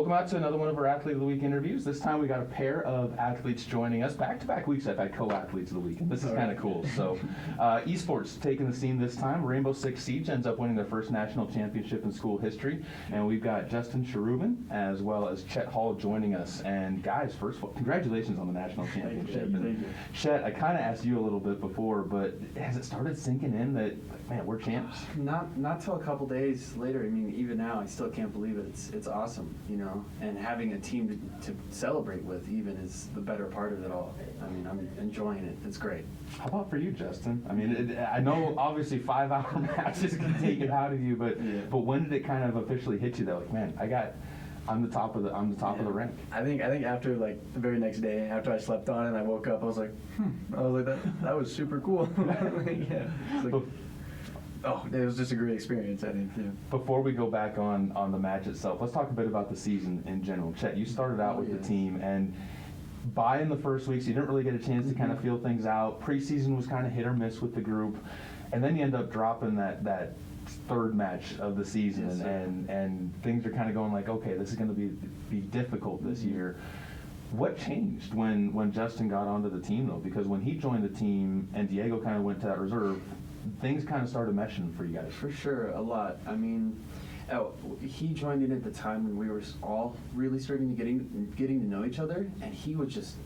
Welcome out to another one of our Athlete of the Week interviews. This time we got a pair of athletes joining us. Back-to-back weeks I've had co-athletes of the week, and this is kind of cool. So, esports taking the scene this time. Rainbow Six Siege ends up winning their first national championship in school history, and we've got Justin Cherubin as well as Chet Hall joining us. And guys, first of all, congratulations on the national championship. Thank you. Chet, I kind of asked you a little bit before, but has it started sinking in that, man, we're champs? Not till a couple days later. I mean, even now, I still can't believe it. It's awesome, you know. And having a team to celebrate with even is the better part of it all. I mean, I'm enjoying it. It's great. How about for you, Justin? I mean, I know obviously 5-hour matches can take it out of you, but when did it kind of officially hit you that, like, man, I'm the top of the the rank? I think after like the very next day, after I slept on it and I woke up, I was like, that was super cool. It was just a great experience, I think. Yeah. Before we go back on the match itself, let's talk a bit about the season in general. Chet, you started out with the team, and in the first weeks, you didn't really get a chance to kind of feel things out. Preseason was kind of hit or miss with the group, and then you end up dropping that third match of the season, yes, and things are kind of going like, okay, this is going to be difficult this year. What changed when Justin got onto the team, though? Because when he joined the team and Diego kind of went to that reserve, things kind of started meshing for you guys. For sure, a lot. I mean, he joined in at the time when we were all really starting to getting to know each other, and he just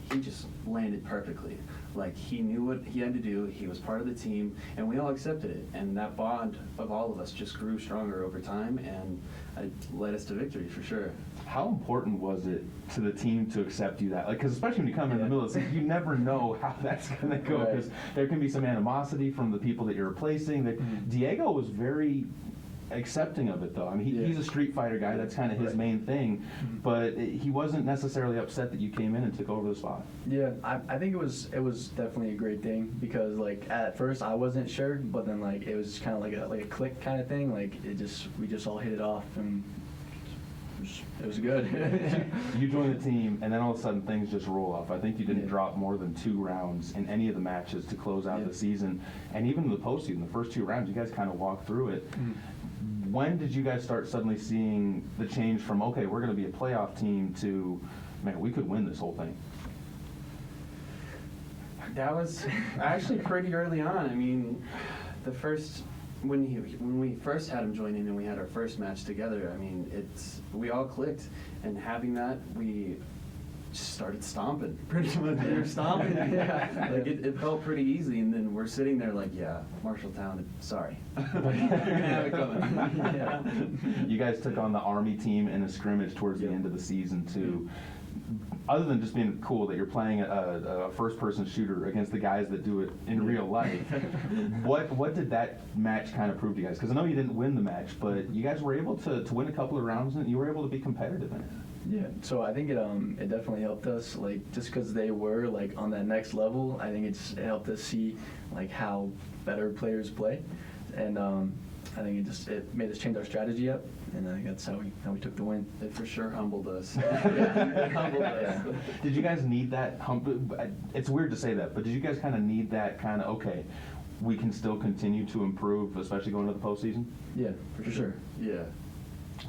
landed perfectly. Like, he knew what he had to do. He was part of the team, and we all accepted it. And that bond of all of us just grew stronger over time, and it led us to victory for sure. How important was it to the team to accept you that? Like, because especially when you come in the middle of the season, you never know how that's going to go, because there can be some animosity from the people that you're replacing. Diego was very accepting of it, though. I mean, he's a Street Fighter guy. That's kind of his main thing. But he wasn't necessarily upset that you came in and took over the spot. Yeah, I think it was definitely a great thing, because like at first I wasn't sure, but then like it was kind of like a click kind of thing. Like we just all hit it off, and it was good. You joined the team, and then all of a sudden things just roll off. I think you didn't drop more than 2 rounds in any of the matches to close out the season, and even the postseason, the first 2 rounds, you guys kind of walked through it. When did you guys start suddenly seeing the change from, okay, we're going to be a playoff team, to, man, we could win this whole thing? That was actually pretty early on. I mean, when we first had him join in and we had our first match together, I mean, we all clicked, and having that, we just started stomping. Pretty much, we were stomping. Like it felt pretty easy, and then we're sitting there like, Marshalltown, sorry, you're gonna have it coming. You guys took on the Army team in a scrimmage towards the end of the season too. Other than just being cool that you're playing a first-person shooter against the guys that do it in real life, what did that match kind of prove to you guys? Because I know you didn't win the match, but you guys were able to win a couple of rounds, and you were able to be competitive in it. Yeah, so I think it definitely helped us, like, just because they were like on that next level. I think it helped us see like how better players play, and I think it made us change our strategy up, and I think that's how we took the win. It for sure humbled us. It humbled us. Did you guys need that it's weird to say that, but did you guys kind of need that kind of, okay, we can still continue to improve, especially going to the postseason? Yeah, for sure. Yeah.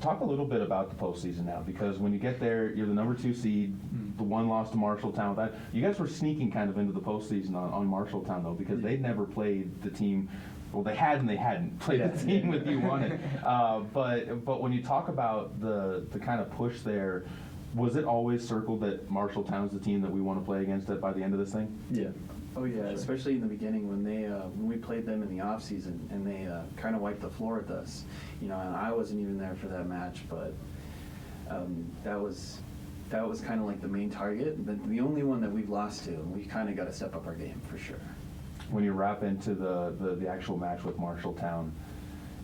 Talk a little bit about the postseason now, because when you get there, you're the number 2 seed, the 1 loss to Marshalltown. You guys were sneaking kind of into the postseason on Marshalltown, though, because they'd never played the team. Well, they had and they hadn't played the team with you on it. But when you talk about the kind of push there, was it always circled that Marshalltown's the team that we want to play against by the end of this thing? Yeah. Oh yeah, sure. Especially in the beginning when we played them in the off season, and they kind of wiped the floor with us, you know. And I wasn't even there for that match, but that was kind of like the main target, the only one that we've lost to, and we kind of got to step up our game for sure. When you wrap into the actual match with Marshalltown,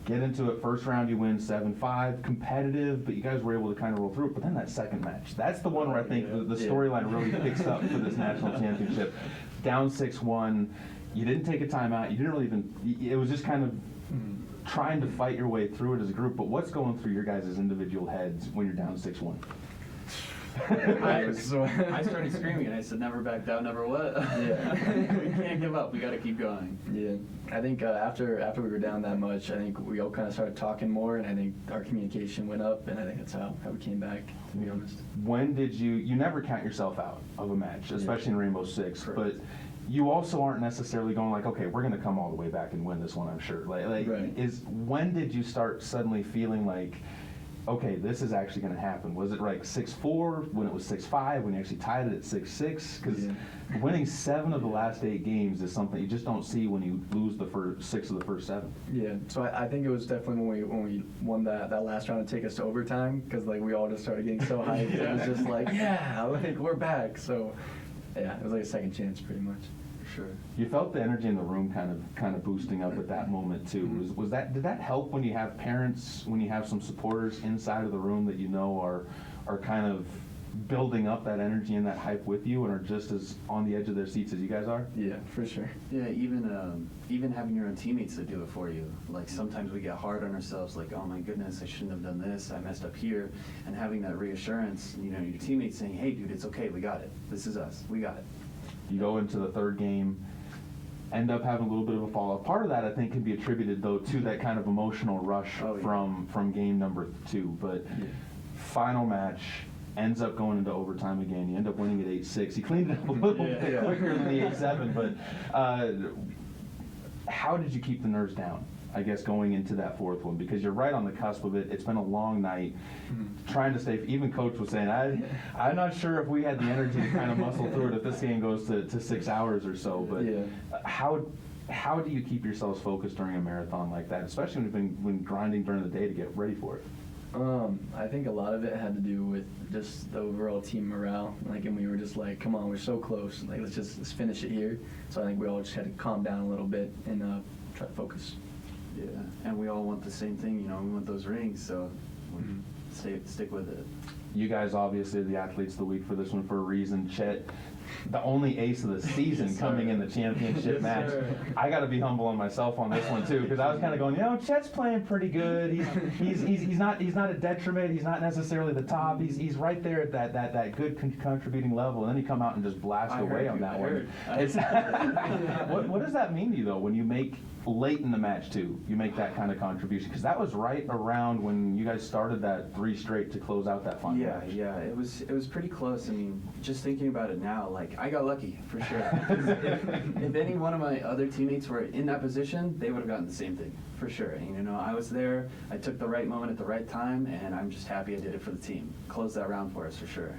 get into it, first round you win 7-5, competitive, but you guys were able to kind of roll through it. But then that second match, that's the one where I think the storyline really picks up for this national championship. Down 6-1, you didn't take a timeout, you didn't really it was just kind of trying to fight your way through it as a group. But what's going through your guys' individual heads when you're down 6-1? I started screaming and I said, never back down, never what? Yeah. We can't give up. We got to keep going. Yeah, I think after we were down that much, I think we all kind of started talking more, and I think our communication went up, and I think that's how we came back, to be honest. When did you never count yourself out of a match, especially in Rainbow Six, Correct. but you also aren't necessarily going like, okay, we're going to come all the way back and win this one, I'm sure. Like Right. when did you start suddenly feeling like, okay, this is actually going to happen? Was it like 6-4 when it was 6-5 when you actually tied it at 6-6? Because winning 7 of the last 8 games is something you just don't see when you lose the first 6 of the first 7. Yeah, so I think it was definitely when we won that last round to take us to overtime, because like we all just started getting so hyped. It was just like, yeah, like we're back. So yeah, it was like a second chance pretty much. Sure. You felt the energy in the room kind of boosting up at that moment too. Was that, did that help when you have parents, when you have some supporters inside of the room that you know are kind of building up that energy and that hype with you and are just as on the edge of their seats as you guys are? Yeah, for sure. Yeah, even having your own teammates that do it for you. Like sometimes we get hard on ourselves, like, oh my goodness, I shouldn't have done this, I messed up here. And having that reassurance, you know, your teammates saying, hey dude, it's okay, we got it. This is us, we got it. You go into the third game, end up having a little bit of a fall off. Part of that, I think, can be attributed, though, to that kind of emotional rush from game number 2. But final match ends up going into overtime again. You end up winning at 8-6. You cleaned it up a little bit quicker than the 8-7. But how did you keep the nerves down, I guess, going into that fourth one? Because you're right on the cusp of it. It's been a long night. Trying to stay, even Coach was saying, I'm not sure if we had the energy to kind of muscle through it if this game goes to 6 hours or so. But how do you keep yourselves focused during a marathon like that, especially when you've been grinding during the day to get ready for it? I think a lot of it had to do with just the overall team morale. Like, and we were just like, come on, we're so close. Like, let's finish it here. So I think we all just had to calm down a little bit and try to focus. Yeah, and we all want the same thing, you know, we want those rings, so stick with it. You guys obviously are the athletes of the week for this one for a reason. Chet, the only ace of the season coming in the championship match. I got to be humble on myself on this one too, because I was kind of going, you know, Chet's playing pretty good. He's not a detriment. He's not necessarily the top. He's right there at that good contributing level, and then you come out and just blast away on that one. What does that mean to you though when you make late in the match too? You make that kind of contribution, because that was right around when you guys started that 3 straight to close out that final match. Yeah, it was pretty close. I mean, just thinking about it now, like I got lucky for sure. if any one of my other teammates were in that position, they would have gotten the same thing for sure. And, you know, I was there. I took the right moment at the right time, and I'm just happy I did it for the team. Closed that round for us for sure.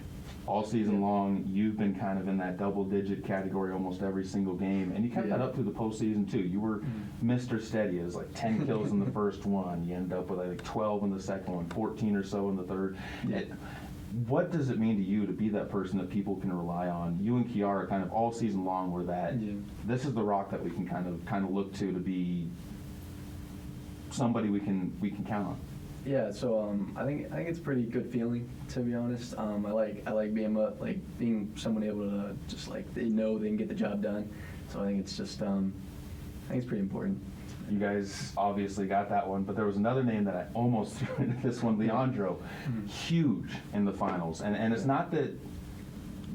All season long, you've been kind of in that double-digit category almost every single game, and you kept that up through the postseason too. You were Mr. Steady. It was like 10 kills in the first one. You ended up with like 12 in the second one, 14 or so in the third. What does it mean to you to be that person that people can rely on? You and Kiara kind of all season long were that. This is the rock that we can kind of look to be somebody we can count on. Yeah, so I think it's a pretty good feeling, to be honest. I like being someone able to just like they know they can get the job done. So I think it's just I think it's pretty important. You guys obviously got that one, but there was another name that I almost threw into this one, Leandro. Huge in the finals, and it's not that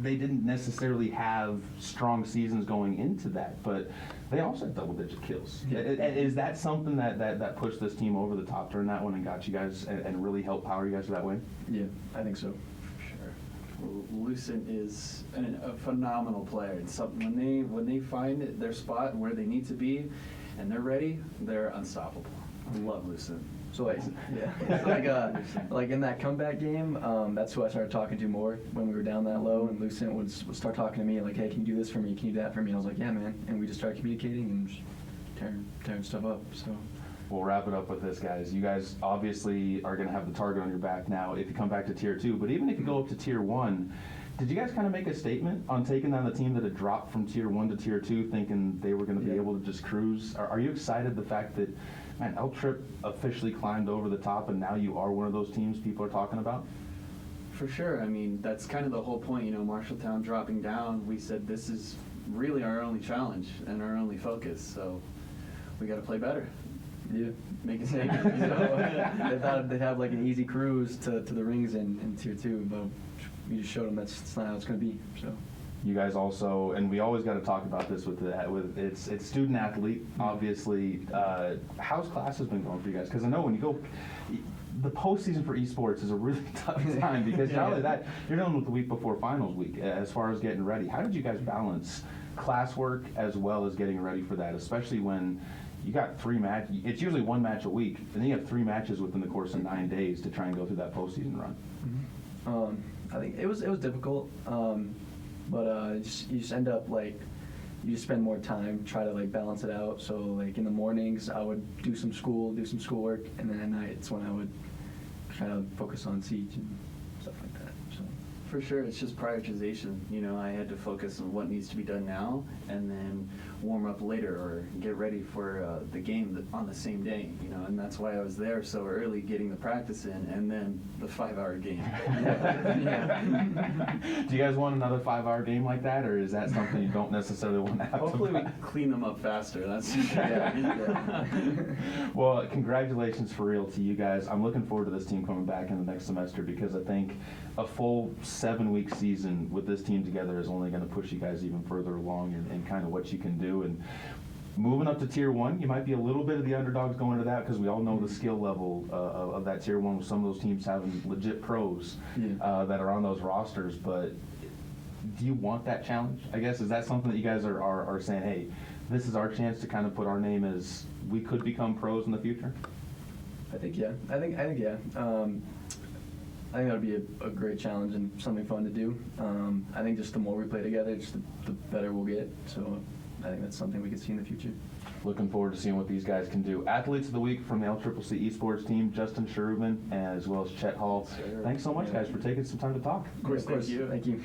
they didn't necessarily have strong seasons going into that, but they also had double-digit kills. Is that something that pushed this team over the top during that one and got you guys and really helped power you guys to that win? Yeah, I think so. Sure. Lucent is a phenomenal player. And something when they find their spot and where they need to be, and they're ready, they're unstoppable. I love Lucent. So like in that comeback game, that's who I started talking to more when we were down that low, and Lucent would start talking to me like, hey, can you do this for me? Can you do that for me? And I was like, yeah, man. And we just started communicating and just tearing stuff up. So we'll wrap it up with this, guys. You guys obviously are going to have the target on your back now if you come back to Tier 2, but even if you go up to Tier 1, did you guys kind of make a statement on taking on the team that had dropped from Tier 1 to Tier 2, thinking they were going to be able to just cruise? Are you excited the fact that, man, El Trip officially climbed over the top and now you are one of those teams people are talking about? For sure. I mean, that's kind of the whole point, you know, Marshalltown dropping down. We said this is really our only challenge and our only focus, so we got to play better. Yeah. Make a statement. You know? They thought they'd have like an easy cruise to the rings in Tier 2, but we just showed them that's not how it's going to be. So. You guys also, and we always got to talk about this with it's student athlete, obviously. How's classes been going for you guys? Because I know when you go, the postseason for esports is a really tough time because not only that, you're dealing with the week before finals week as far as getting ready. How did you guys balance classwork as well as getting ready for that, especially when you got 3 matches? It's usually 1 match a week, and then you have 3 matches within the course of 9 days to try and go through that postseason run. I think it was difficult. But you just end up like, you just spend more time, try to like balance it out. So like in the mornings, I would do some schoolwork, and then at night it's when I would try to focus on Siege and stuff like that. So. For sure, it's just prioritization. You know, I had to focus on what needs to be done now, and then warm up later or get ready for the game on the same day. You know, and that's why I was there so early, getting the practice in, and then the 5-hour game. Do you guys want another 5-hour game like that, or is that something you don't necessarily want to have? Hopefully, we clean them up faster. That's Well, congratulations for real to you guys. I'm looking forward to this team coming back in the next semester because I think a full 7-week season with this team together is only going to push you guys even further along and kind of what you can do. And moving up to Tier 1, you might be a little bit of the underdogs going into that because we all know the skill level of that Tier 1 with some of those teams having legit pros that are on those rosters. But do you want that challenge? I guess, is that something that you guys are saying, hey, this is our chance to kind of put our name as we could become pros in the future? I think yeah. I think yeah. I think that would be a great challenge and something fun to do. I think just the more we play together, just the better we'll get. So I think that's something we could see in the future. Looking forward to seeing what these guys can do. Athletes of the Week from the LCCC Esports team, Justin Cherubin, as well as Chet Hall. Sure. Thanks so much, guys, for taking some time to talk. Of course, Yeah, thank you. Thank you.